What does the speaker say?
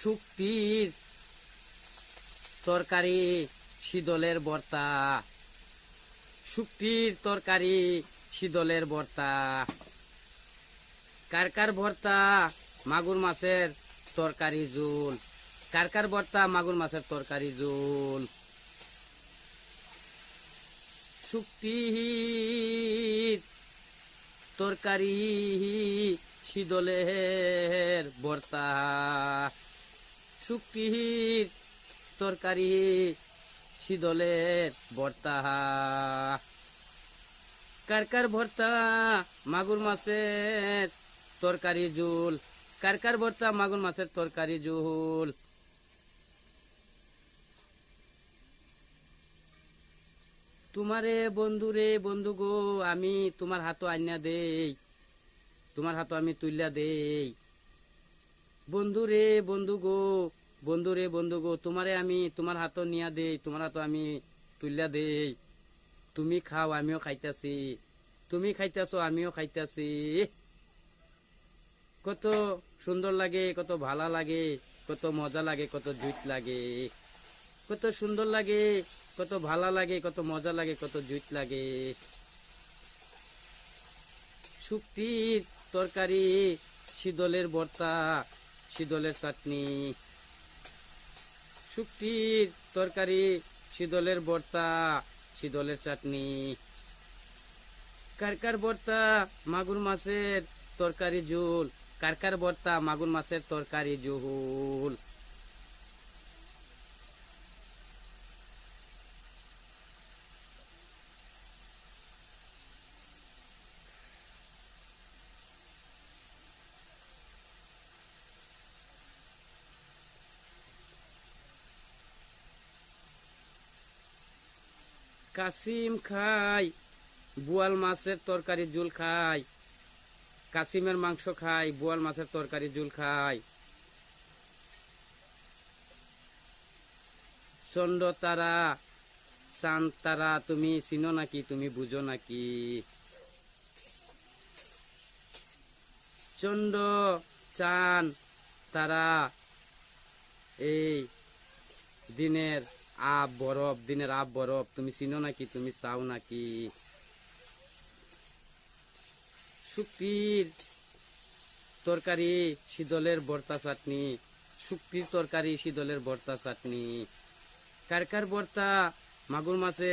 শুক্তির তরকারি শীতলের ভর্তা, শুক্তির তরকারি শীতলের ভর্তা। কারকার ভর্তা মাগুর মাছের তরকারি ঝোল, কারকার ভর্তা মাগুর মাছের তরকারি ঝোল। শুক্তির তরকারি শীতলের ভর্তা, শুক্তির তরকারি শীতলের ভর্তা। কারকার ভর্তা মাগুর মাছের তরকারি ঝোল, কারকার ভর্তা মাগুর মাছের তরকারি ঝোল। তোমারে বন্ধুরে বন্ধু গো আমি তোমার হাতও আইনা দেই, তোমার হাতও আমি তুইলা দেই। বন্ধুরে বন্ধু গো, বন্ধুরে বন্ধু গো তোমারে আমি তোমার হাতও নিয়া দেই, তোমার হাতও আমি তুইলা দেই। তুমি খাও আমিও খাইতাছি, তুমি খাইতাছো আমিও খাইতাছি। কত সুন্দর লাগে, কত ভালো লাগে, কত মজা লাগে, কত জুত লাগে। কত সুন্দর লাগে, কত ভালো লাগে, কত মজা লাগে, কত জুত লাগে। শুক্তির তরকারি শীতলের ভর্তা, শীতলের চাটনি। শুক্তির তরকারি শীতলের ভর্তা, শীতলের চাটনি। কারকার ভর্তা মাগুর মাছের তরকারি ঝোল, কারকার ভর্তা মাগুর মাছের তরকারি ঝোল। কাসিম খায় বোয়াল মাছের তরকারি ঝোল খায়, কাসিমের মাংস খায়, বোয়াল মাছের তরকারি ঝোল খায়। চন্ড তারা চাঁদ তারা তুমি চিনো নাকি, তুমি বুঝো নাকি। চন্ড চাঁদ তারা এই দিনের আব বরফ, দিনের আব বরফ তুমি চিনো নাকি, তুমি চাও নাকি। শুক্তির তরকারি শীতলের ভর্তা চাটনি, শুক্তির তরকারি শীতলের ভর্তা চাটনি। কারকার ভর্তা মাগুর মাছের